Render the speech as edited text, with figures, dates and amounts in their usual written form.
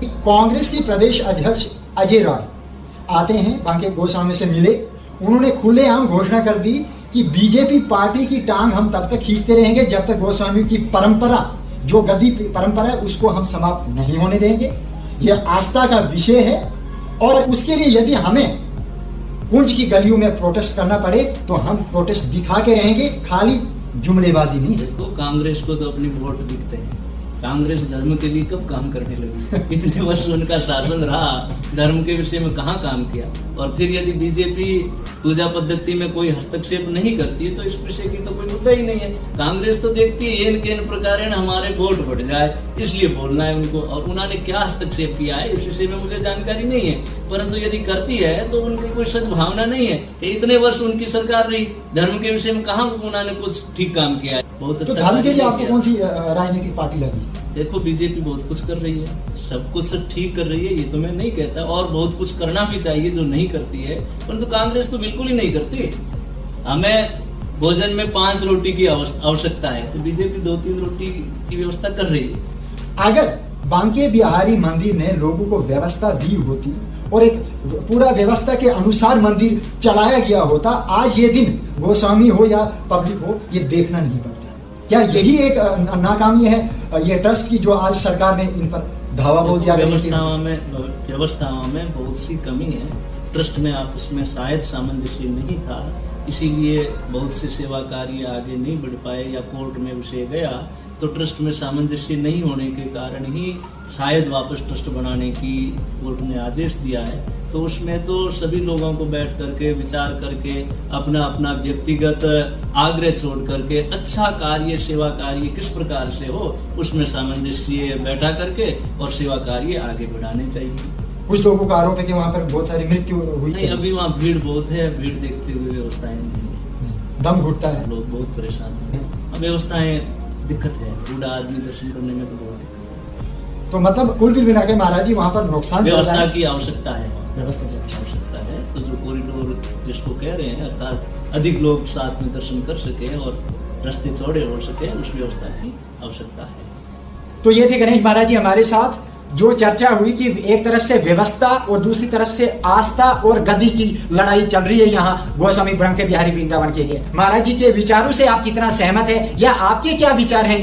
कांग्रेस के प्रदेश अध्यक्ष अजय रॉय आते हैं, बांके गोस्वामी से मिले। उन्होंने खुलेआम घोषणा कर दी कि बीजेपी पार्टी की टांग हम तब तक खींचते रहेंगे जब तक गोस्वामी की परंपरा, जो गद्दी परंपरा है, उसको हम समाप्त नहीं होने देंगे। यह आस्था का विषय है और उसके लिए यदि हमें कुंज की गलियों में प्रोटेस्ट करना पड़े तो हम प्रोटेस्ट दिखा के रहेंगे, खाली जुमलेबाजी नहीं। देखो, कांग्रेस को तो अपनी वोट दिखते हैं। कांग्रेस धर्म के लिए कब काम करने लगी? इतने वर्ष उनका शासन रहा, धर्म के विषय में कहाँ काम किया? और फिर यदि बीजेपी पूजा पद्धति में कोई हस्तक्षेप नहीं करती है तो इस विषय की तो कोई मुद्दा ही नहीं है। कांग्रेस तो देखती है एन केन प्रकार हमारे वोट बढ़ जाए, इसलिए बोलना है उनको। और उन्होंने क्या हस्तक्षेप किया है इस विषय में मुझे जानकारी नहीं है, परंतु यदि करती है तो उनकी कोई सद्भावना नहीं है कि इतने वर्ष उनकी सरकार रही, धर्म के विषय में कहाँ उन्होंने कुछ ठीक काम किया है। बहुत अच्छा। तो धर्म के लिए आपको कौन सी राजनीतिक पार्टी लगी? देखो, बीजेपी बहुत कुछ कर रही है, सब कुछ ठीक कर रही है, ये तो मैं नहीं कहता, और बहुत कुछ करना भी चाहिए जो नहीं करती है, परंतु कांग्रेस तो बिल्कुल ही नहीं करती। हमें भोजन में 5 रोटी की आवश्यकता है तो बीजेपी 2-3 रोटी की व्यवस्था कर रही है। अगर बांके बिहारी मंदिर ने लोगों को व्यवस्था दी होती और एक पूरा व्यवस्था के अनुसार मंदिर चलाया गया होता, आज ये दिन गोस्वामी हो या पब्लिक हो ये देखना नहीं पड़ता। क्या यही एक नाकामी है ये ट्रस्ट की जो आज सरकार ने इन पर धावा बोल दिया? व्यवस्थाओं में बहुत सी कमी है। ट्रस्ट में आपस में शायद सामंजस्य नहीं था, इसीलिए बहुत से सेवा कार्य आगे नहीं बढ़ पाए या कोर्ट में विषय गया तो ट्रस्ट में सामंजस्य नहीं होने के कारण ही शायद वापस ट्रस्ट बनाने की कोर्ट ने आदेश दिया है। तो उसमें तो सभी लोगों को बैठ करके विचार करके अपना अपना व्यक्तिगत आग्रह छोड़ करके अच्छा कार्य, सेवा कार्य किस प्रकार से हो उसमें सामंजस्य बैठा करके और सेवा कार्य आगे बढ़ाने चाहिए। कुछ लोगों का आरोप है कि वहाँ पर बहुत सारी मृत्यु हुई। नहीं, अभी वहाँ भीड़ बहुत है, भीड़ देखते हुए व्यवस्थाएं नहीं है, दम घुटता है, लोग बहुत परेशान है। व्यवस्थाएं दिक्कत है, बूढ़ा आदमी दर्शन करने में तो बहुत दिक्कत है। तो मतलब कुल मिला के महाराज जी वहाँ पर नुकसान व्यवस्था की आवश्यकता है, व्यवस्था की आवश्यकता है। तो जो कॉरिडोर जिसको कह रहे हैं, अर्थात अधिक लोग साथ में दर्शन कर सके और रास्ते चौड़े हो सके, उस व्यवस्था की आवश्यकता है। तो ये थे गणेश महाराज जी हमारे साथ। जो चर्चा हुई कि एक तरफ से व्यवस्था और दूसरी तरफ से आस्था और गद्दी की लड़ाई चल रही है यहाँ गोस्वामी बांके बिहारी वृंदावन के लिए। महाराज जी के विचारों से आप कितना सहमत है या आपके क्या विचार हैं